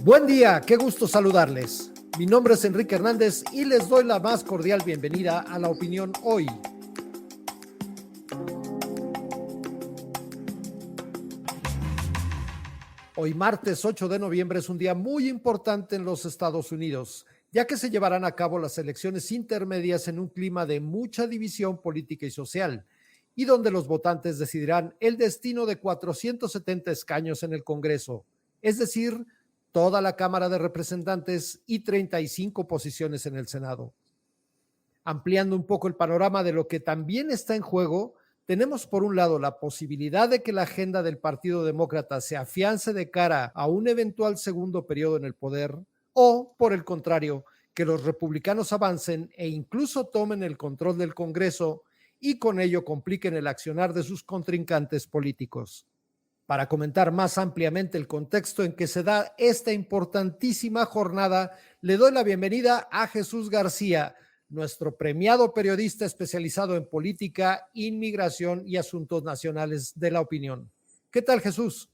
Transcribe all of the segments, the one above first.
Buen día, qué gusto saludarles. Mi nombre es Enrique Hernández y les doy la más cordial bienvenida a La Opinión Hoy. Hoy martes 8 de noviembre es un día muy importante en los Estados Unidos, ya que se llevarán a cabo las elecciones intermedias en un clima de mucha división política y social, y donde los votantes decidirán el destino de 470 escaños en el Congreso, es decir, toda la Cámara de Representantes y 35 posiciones en el Senado. Ampliando un poco el panorama de lo que también está en juego, tenemos por un lado la posibilidad de que la agenda del Partido Demócrata se afiance de cara a un eventual segundo periodo en el poder, o, por el contrario, que los republicanos avancen e incluso tomen el control del Congreso y con ello compliquen el accionar de sus contrincantes políticos. Para comentar más ampliamente el contexto en que se da esta importantísima jornada, le doy la bienvenida a Jesús García, nuestro premiado periodista especializado en política, inmigración y asuntos nacionales de La Opinión. ¿Qué tal, Jesús?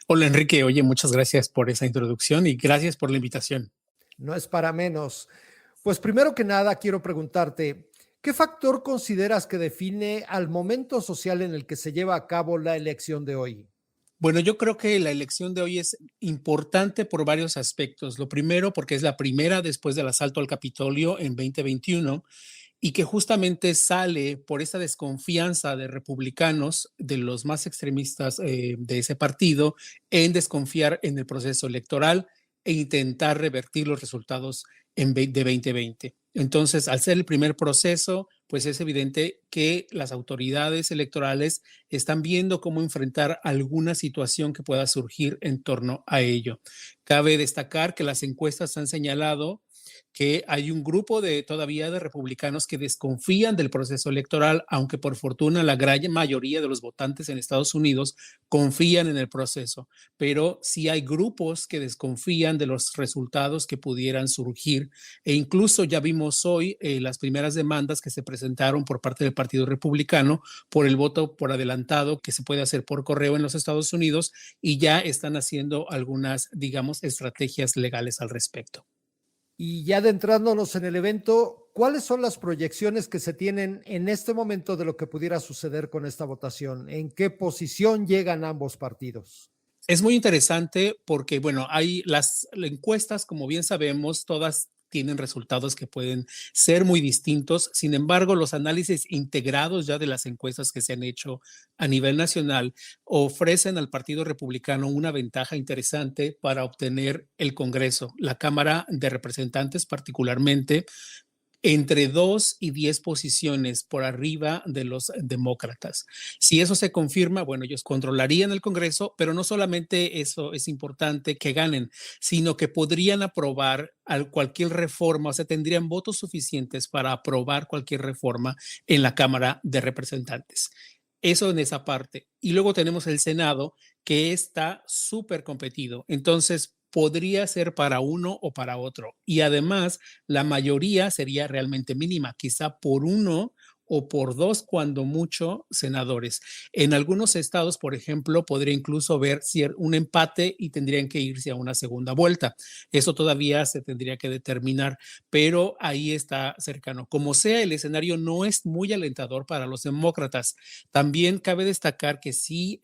Hola Enrique, oye, muchas gracias por esa introducción y gracias por la invitación. No es para menos. Pues primero que nada quiero preguntarte, ¿qué factor consideras que define al momento social en el que se lleva a cabo la elección de hoy? Bueno, yo creo que la elección de hoy es importante por varios aspectos. Lo primero, porque es la primera después del asalto al Capitolio en 2021 y que justamente sale por esta desconfianza de republicanos, de los más extremistas de ese partido, en desconfiar en el proceso electoral e intentar revertir los resultados de 2020. Entonces, al ser el primer proceso, pues es evidente que las autoridades electorales están viendo cómo enfrentar alguna situación que pueda surgir en torno a ello. Cabe destacar que las encuestas han señalado que hay un grupo todavía de republicanos que desconfían del proceso electoral, aunque por fortuna la gran mayoría de los votantes en Estados Unidos confían en el proceso, pero sí hay grupos que desconfían de los resultados que pudieran surgir e incluso ya vimos hoy las primeras demandas que se presentaron por parte del Partido Republicano por el voto por adelantado que se puede hacer por correo en los Estados Unidos y ya están haciendo algunas, digamos, estrategias legales al respecto. Y ya adentrándonos en el evento, ¿cuáles son las proyecciones que se tienen en este momento de lo que pudiera suceder con esta votación? ¿En qué posición llegan ambos partidos? Es muy interesante porque, bueno, hay las encuestas, como bien sabemos, todas tienen resultados que pueden ser muy distintos. Sin embargo, los análisis integrados ya de las encuestas que se han hecho a nivel nacional ofrecen al Partido Republicano una ventaja interesante para obtener el Congreso, la Cámara de Representantes particularmente, entre 2 y 10 posiciones por arriba de los demócratas. Si eso se confirma, bueno, ellos controlarían el Congreso, pero no solamente eso es importante que ganen, sino que podrían aprobar cualquier reforma, o sea, tendrían votos suficientes para aprobar cualquier reforma en la Cámara de Representantes. Eso en esa parte. Y luego tenemos el Senado, que está súper competido. Entonces, podría ser para uno o para otro. Y además, la mayoría sería realmente mínima, quizá por uno o por dos, cuando mucho, senadores. En algunos estados, por ejemplo, podría incluso haber un empate y tendrían que irse a una segunda vuelta. Eso todavía se tendría que determinar, pero ahí está cercano. Como sea, el escenario no es muy alentador para los demócratas. También cabe destacar que si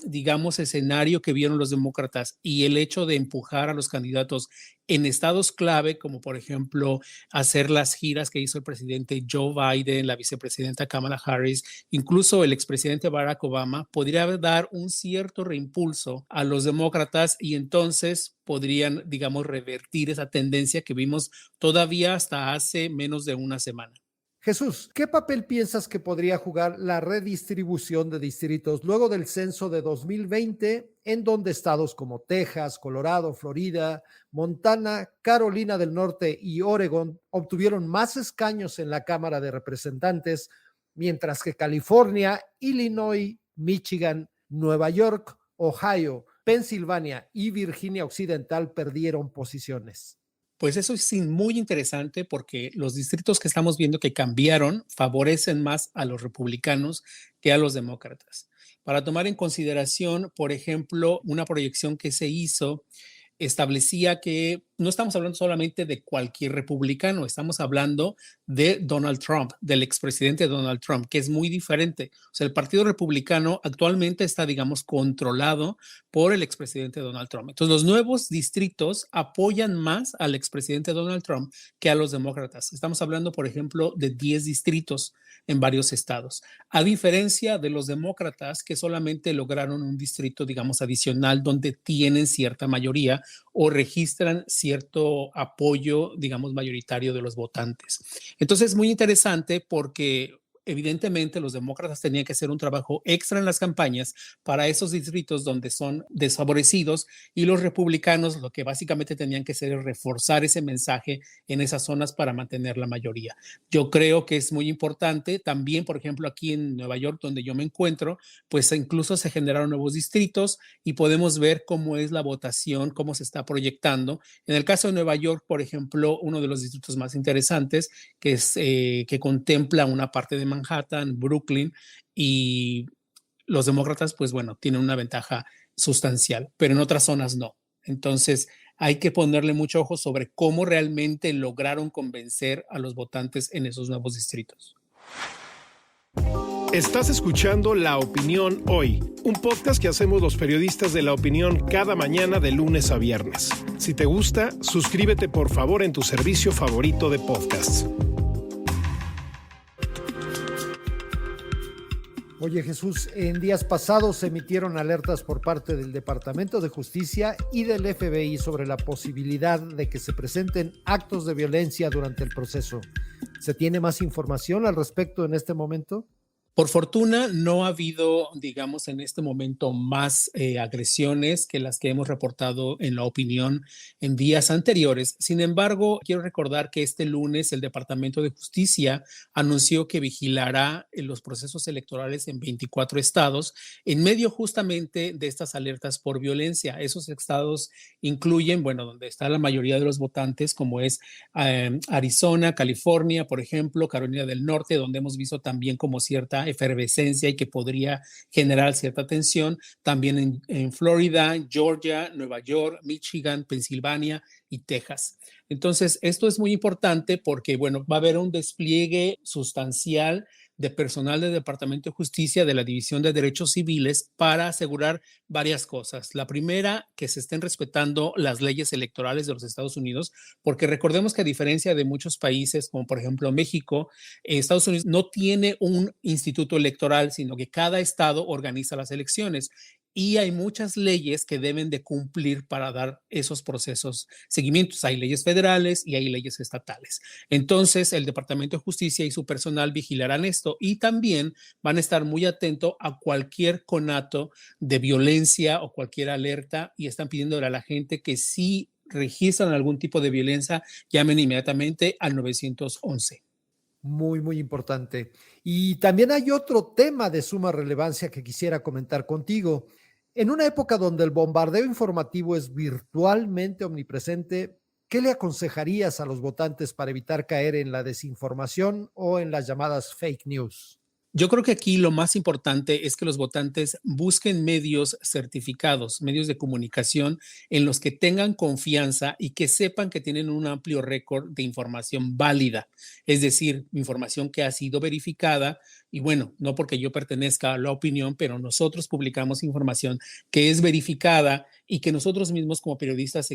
digamos, escenario que vieron los demócratas y el hecho de empujar a los candidatos en estados clave, como por ejemplo hacer las giras que hizo el presidente Joe Biden, la vicepresidenta Kamala Harris, incluso el expresidente Barack Obama, podría dar un cierto reimpulso a los demócratas y entonces podrían, digamos, revertir esa tendencia que vimos todavía hasta hace menos de una semana. Jesús, ¿qué papel piensas que podría jugar la redistribución de distritos luego del censo de 2020, en donde estados como Texas, Colorado, Florida, Montana, Carolina del Norte y Oregón obtuvieron más escaños en la Cámara de Representantes, mientras que California, Illinois, Michigan, Nueva York, Ohio, Pensilvania y Virginia Occidental perdieron posiciones? Pues eso es muy interesante porque los distritos que estamos viendo que cambiaron favorecen más a los republicanos que a los demócratas. Para tomar en consideración, por ejemplo, una proyección que se hizo establecía que no estamos hablando solamente de cualquier republicano, estamos hablando de Donald Trump, del expresidente Donald Trump, que es muy diferente. O sea, el Partido Republicano actualmente está, digamos, controlado por el expresidente Donald Trump. Entonces, los nuevos distritos apoyan más al expresidente Donald Trump que a los demócratas. Estamos hablando, por ejemplo, de 10 distritos en varios estados, a diferencia de los demócratas que solamente lograron un distrito, digamos, adicional donde tienen cierta mayoría o registran cierto apoyo, digamos, mayoritario de los votantes. Entonces, es muy interesante porque evidentemente los demócratas tenían que hacer un trabajo extra en las campañas para esos distritos donde son desfavorecidos, y los republicanos lo que básicamente tenían que hacer es reforzar ese mensaje en esas zonas para mantener la mayoría. Yo creo que es muy importante también, por ejemplo, aquí en Nueva York, donde yo me encuentro, pues incluso se generaron nuevos distritos y podemos ver cómo es la votación, cómo se está proyectando. En el caso de Nueva York, por ejemplo, uno de los distritos más interesantes que contempla una parte de Manhattan, Brooklyn, y los demócratas, pues bueno, tienen una ventaja sustancial, pero en otras zonas no. Entonces, hay que ponerle mucho ojo sobre cómo realmente lograron convencer a los votantes en esos nuevos distritos. Estás escuchando La Opinión Hoy, un podcast que hacemos los periodistas de La Opinión cada mañana de lunes a viernes. Si te gusta, suscríbete por favor en tu servicio favorito de podcasts. Oye, Jesús, en días pasados se emitieron alertas por parte del Departamento de Justicia y del FBI sobre la posibilidad de que se presenten actos de violencia durante el proceso. ¿Se tiene más información al respecto en este momento? Por fortuna, no ha habido, digamos, en este momento más agresiones que las que hemos reportado en La Opinión en días anteriores. Sin embargo, quiero recordar que este lunes el Departamento de Justicia anunció que vigilará los procesos electorales en 24 estados en medio justamente de estas alertas por violencia. Esos estados incluyen, bueno, donde está la mayoría de los votantes, como es Arizona, California, por ejemplo, Carolina del Norte, donde hemos visto también como cierta efervescencia y que podría generar cierta tensión. También en Florida, Georgia, Nueva York, Michigan, Pensilvania y Texas. Entonces, esto es muy importante porque, bueno, va a haber un despliegue sustancial de personal del Departamento de Justicia de la División de Derechos Civiles para asegurar varias cosas. La primera, que se estén respetando las leyes electorales de los Estados Unidos, porque recordemos que a diferencia de muchos países, como por ejemplo México, Estados Unidos no tiene un instituto electoral, sino que cada estado organiza las elecciones. Y hay muchas leyes que deben de cumplir para dar esos procesos seguimientos. Hay leyes federales y hay leyes estatales. Entonces, el Departamento de Justicia y su personal vigilarán esto y también van a estar muy atentos a cualquier conato de violencia o cualquier alerta, y están pidiéndole a la gente que si registran algún tipo de violencia, llamen inmediatamente al 911. Muy, muy importante. Y también hay otro tema de suma relevancia que quisiera comentar contigo. En una época donde el bombardeo informativo es virtualmente omnipresente, ¿qué le aconsejarías a los votantes para evitar caer en la desinformación o en las llamadas fake news? Yo creo que aquí lo más importante es que los votantes busquen medios certificados, medios de comunicación en los que tengan confianza y que sepan que tienen un amplio récord de información válida, es decir, información que ha sido verificada. Y bueno, no porque yo pertenezca a La Opinión, pero nosotros publicamos información que es verificada y que nosotros mismos como periodistas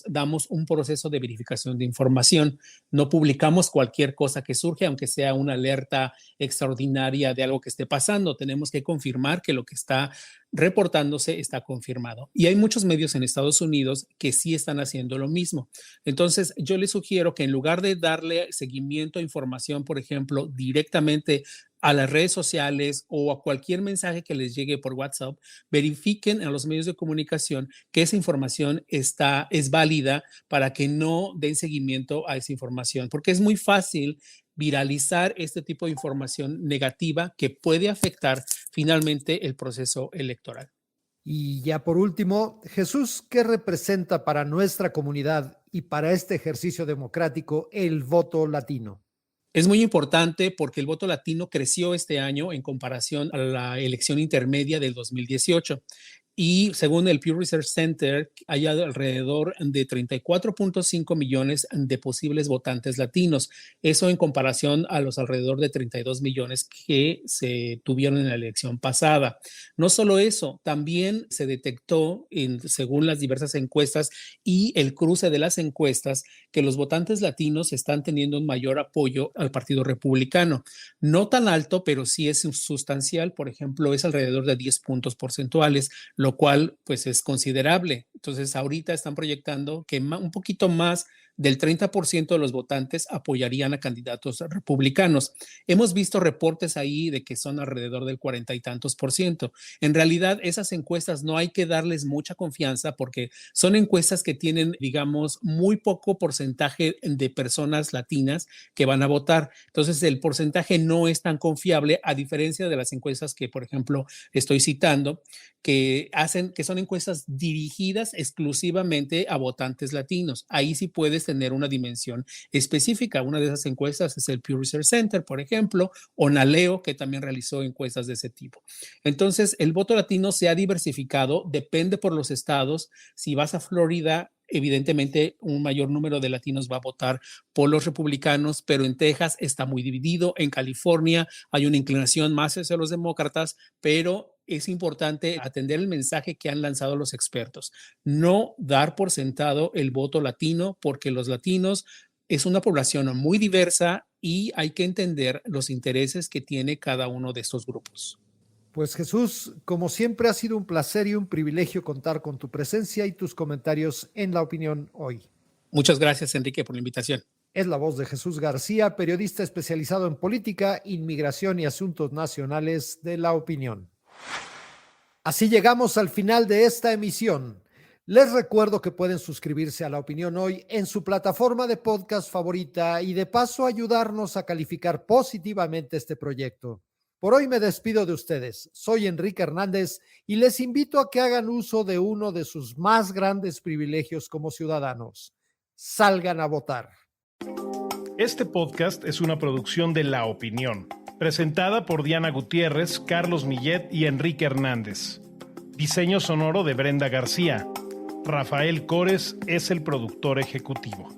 damos un proceso de verificación de información. No publicamos cualquier cosa que surge, aunque sea una alerta extraordinaria de algo que esté pasando. Tenemos que confirmar que lo que está reportándose está confirmado. Y hay muchos medios en Estados Unidos que sí están haciendo lo mismo. Entonces, yo les sugiero que en lugar de darle seguimiento a información, por ejemplo, directamente a las redes sociales o a cualquier mensaje que les llegue por WhatsApp, verifiquen en los medios de comunicación que esa información es válida, para que no den seguimiento a esa información, porque es muy fácil viralizar este tipo de información negativa que puede afectar finalmente el proceso electoral. Y ya por último, Jesús, ¿qué representa para nuestra comunidad y para este ejercicio democrático el voto latino? Es muy importante porque el voto latino creció este año en comparación a la elección intermedia del 2018. Y según el Pew Research Center, hay alrededor de 34.5 millones de posibles votantes latinos. Eso en comparación a los alrededor de 32 millones que se tuvieron en la elección pasada. No solo eso, también se detectó, según las diversas encuestas y el cruce de las encuestas, que los votantes latinos están teniendo un mayor apoyo al Partido Republicano. No tan alto, pero sí es sustancial. Por ejemplo, es alrededor de 10 puntos porcentuales, lo cual pues es considerable. Entonces ahorita están proyectando que un poquito más del 30% de los votantes apoyarían a candidatos republicanos. Hemos visto reportes ahí de que son alrededor del 40 y tantos %. En realidad, esas encuestas no hay que darles mucha confianza porque son encuestas que tienen, digamos, muy poco porcentaje de personas latinas que van a votar. Entonces, el porcentaje no es tan confiable, a diferencia de las encuestas que, por ejemplo, estoy citando, que son encuestas dirigidas exclusivamente a votantes latinos. Ahí sí puedes tener una dimensión específica. Una de esas encuestas es el Pew Research Center, por ejemplo, o NALEO, que también realizó encuestas de ese tipo. Entonces, el voto latino se ha diversificado, depende por los estados. Si vas a Florida, evidentemente un mayor número de latinos va a votar por los republicanos, pero en Texas está muy dividido. En California hay una inclinación más hacia los demócratas, pero es importante atender el mensaje que han lanzado los expertos. No dar por sentado el voto latino, porque los latinos es una población muy diversa y hay que entender los intereses que tiene cada uno de estos grupos. Pues Jesús, como siempre ha sido un placer y un privilegio contar con tu presencia y tus comentarios en La Opinión hoy. Muchas gracias, Enrique, por la invitación. Es la voz de Jesús García, periodista especializado en política, inmigración y asuntos nacionales de La Opinión. Así llegamos al final de esta emisión. Les recuerdo que pueden suscribirse a La Opinión hoy en su plataforma de podcast favorita y de paso ayudarnos a calificar positivamente este proyecto. Por hoy me despido de ustedes. Soy Enrique Hernández y les invito a que hagan uso de uno de sus más grandes privilegios como ciudadanos. Salgan a votar. Este podcast es una producción de La Opinión, presentada por Diana Gutiérrez, Carlos Millet y Enrique Hernández. Diseño sonoro de Brenda García. Rafael Cores es el productor ejecutivo.